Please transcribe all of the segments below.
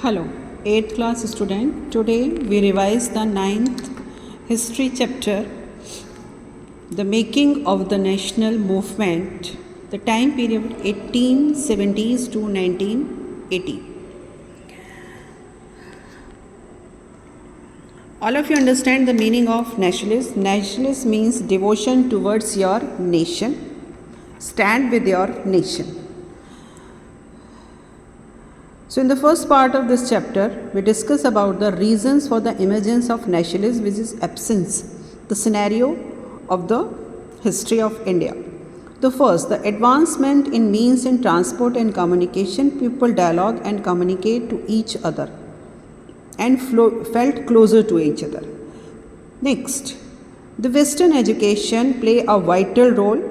Hello, 8th class student. Today we revise the 9th history chapter, the making of the national movement, the time period 1870s to 1980. All of you understand the meaning of nationalism. Nationalism means devotion towards your nation. Stand with your nation. So in the first part of this chapter, we discuss about the reasons for the emergence of nationalism, which is absence, the scenario of the history of India. The first, the advancement in means in transport and communication, people dialogue and communicate to each other and felt closer to each other. Next, the Western education play a vital role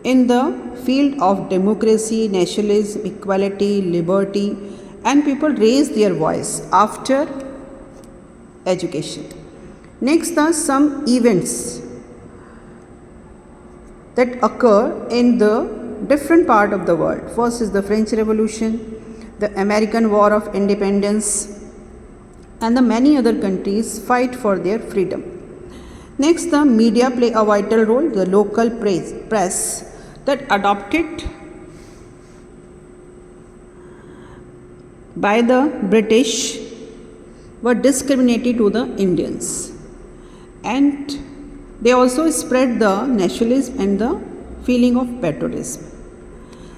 in the field of democracy, nationalism, equality, liberty, and people raise their voice after education. Next are some events that occur in the different part of the world. First is the French Revolution, the American War of Independence, and the many other countries fight for their freedom. Next, the media play a vital role. The local press that adopted by the British were discriminated to the Indians, and they also spread the nationalism and the feeling of patriotism.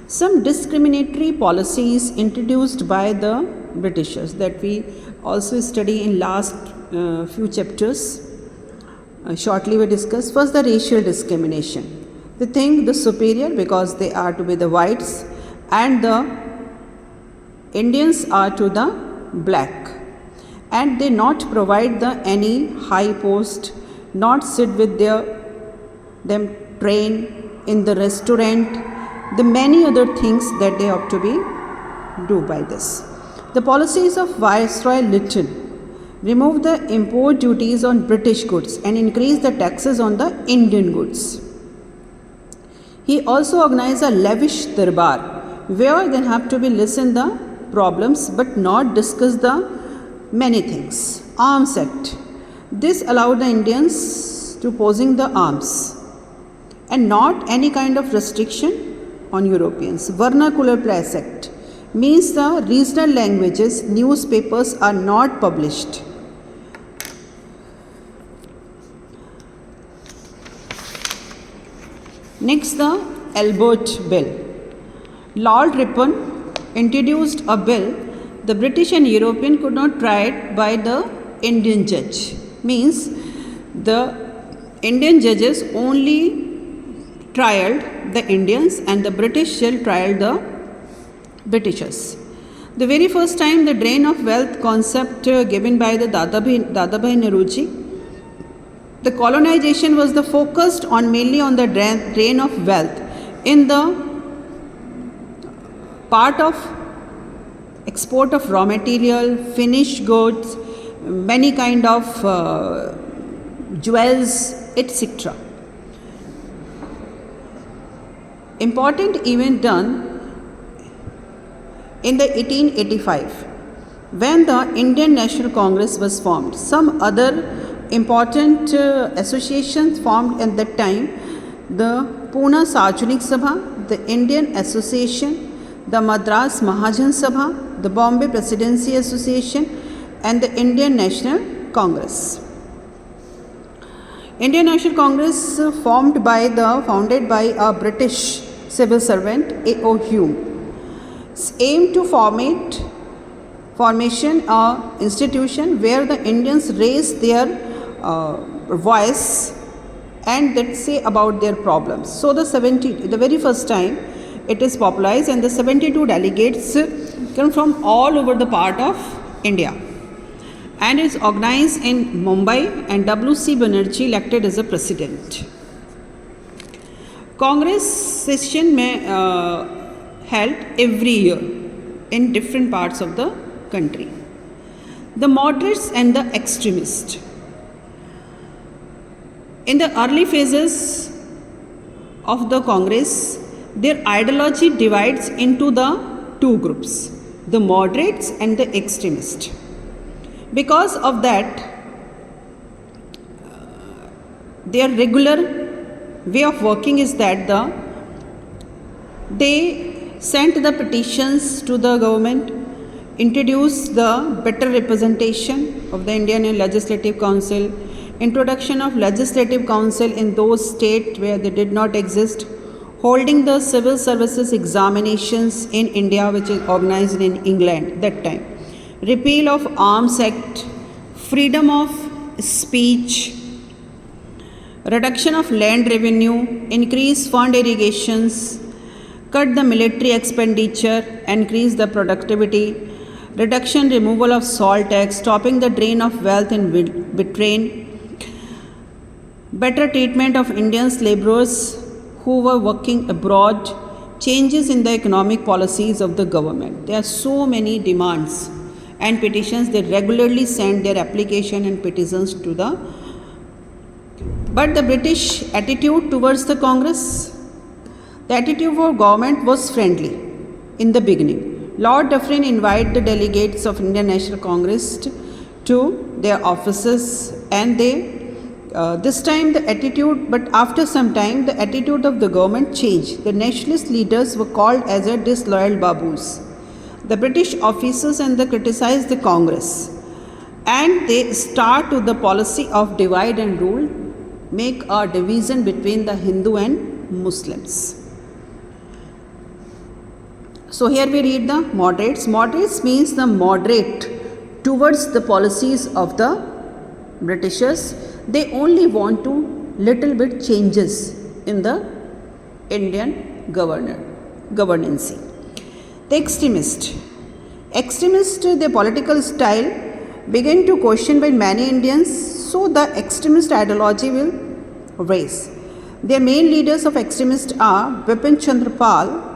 Some discriminatory policies introduced by the Britishers that we also study in last few chapters. Shortly we discuss. First, the racial discrimination. They think the superior because they are to be the whites, and the Indians are to the black, and they not provide the any high post, not sit with them train in the restaurant, the many other things that they have to be do by this. The policies of Viceroy Lytton removed the import duties on British goods and increased the taxes on the Indian goods. He also organized a lavish darbar where they have to be listen the problems but not discuss the many things. Arms Act. This allowed the Indians to possess the arms and not any kind of restriction on Europeans. Vernacular Press Act means the regional languages newspapers are not published. Next, the Albert Bill. Lord Ripon introduced a bill. The British and European could not try it by the Indian judge. Means the Indian judges only trialed the Indians and the British shall trial the Britishers. The very first time the drain of wealth concept given by the Dadabhai Naoroji. The colonization was the focused on mainly on the drain of wealth in the part of export of raw material, finished goods, many kind of jewels, etc. Important event done in the 1885 when the Indian National Congress was formed. Some other important associations formed at that time: the Pune Sarvajanik Sabha, the Indian Association, the Madras Mahajan Sabha, the Bombay Presidency Association, and the Indian National Congress. Indian National Congress founded by a British civil servant, A.O. Hume, aimed to formation a institution where the Indians raise their voice and that say about their problems. So the very first time it is popularized, and the 72 delegates come from all over the part of India and is organized in Mumbai, and W.C. Banerjee elected as a president. Congress session held every year in different parts of the country. The moderates and the extremists. In the early phases of the Congress, their ideology divides into the two groups. the moderates and the extremists. Because of that, their regular way of working is that they sent the petitions to the government, introduced the better representation of the Indian Legislative Council, introduction of Legislative Council in those states where they did not exist, holding the civil services examinations in India, which is organized in England that time, repeal of Arms Act, freedom of speech, reduction of land revenue, increase fund irrigations, cut the military expenditure, increase the productivity, reduction removal of salt tax, stopping the drain of wealth in between, better treatment of Indian laborers who were working abroad, changes in the economic policies of the government. There are so many demands and petitions. They regularly send their application and petitions to the. But the British attitude towards the Congress, the attitude for government was friendly in the beginning. Lord Dufferin invited the delegates of Indian National Congress to their offices, and this time the attitude, but after some time the attitude of the government changed. The nationalist leaders were called as a disloyal babus. The British officers and they criticized the Congress, and they start with the policy of divide and rule, make a division between the Hindu and Muslims. So here we read the moderates. Moderates means the moderate towards the policies of the Britishers. They only want to little bit changes in the Indian governance. The extremist, their political style began to question by many Indians, so the extremist ideology will rise. Their main leaders of extremists are Bipin Chandra Pal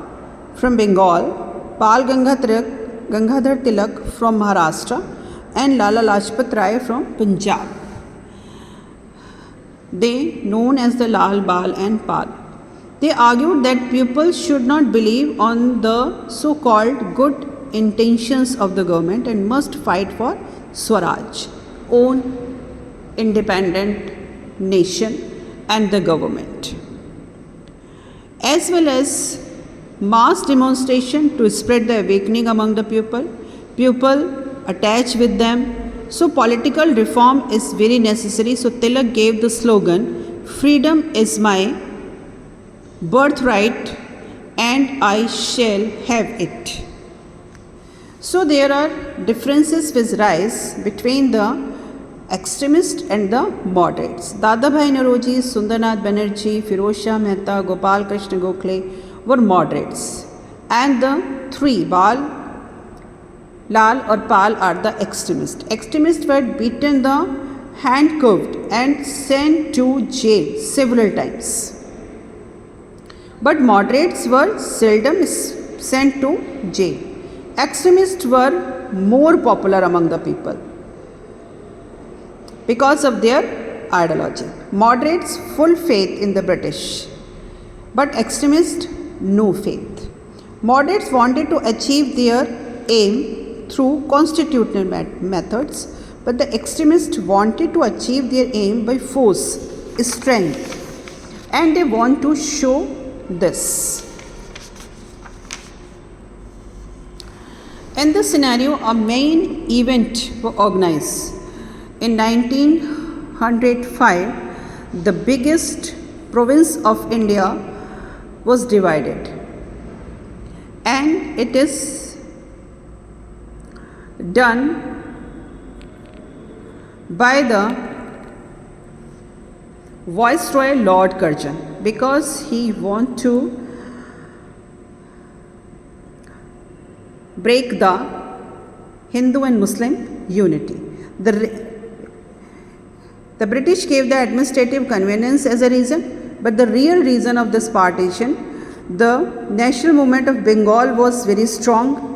from Bengal, Pal Gangadhar Tilak from Maharashtra, and Lala Lajpat Rai from Punjab. They known as the Lal, Bal and Pal. They argued that people should not believe on the so-called good intentions of the government and must fight for Swaraj, own independent nation and the government, as well as mass demonstration to spread the awakening among the people attach with them. So political reform is very necessary. So Tilak gave the slogan, freedom is my birthright and I shall have it. So there are differences which rise between the extremists and the moderates. Dadabhai Naoroji, Sundarnath Banerjee, Firoz Shah Mehta, Gopal Krishna Gokhale were moderates, and the three Bal, Lal or Pal are the extremists. Extremists were beaten, handcuffed and sent to jail several times. But moderates were seldom sent to jail. Extremists were more popular among the people because of their ideology. Moderates full faith in the British, but extremists no faith. Moderates wanted to achieve their aim through constitutional methods, but the extremists wanted to achieve their aim by force, strength, and they want to show this. In this scenario, a main event was organized. In 1905, the biggest province of India was divided, and it is done by the Viceroy Lord Curzon, because he want to break the Hindu and Muslim unity. The British gave the administrative convenience as a reason, but the real reason of this partition, the national movement of Bengal was very strong,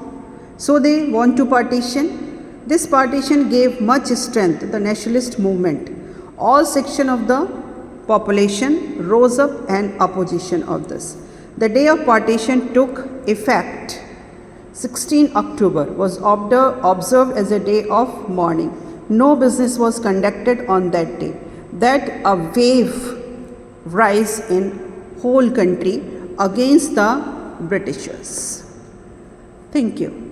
so they want to partition. This partition gave much strength to the nationalist movement. All sections of the population rose up in opposition of this. The day of partition took effect 16 October was observed as a day of mourning. No business was conducted on that day. That a wave rise in whole country against the Britishers. Thank you.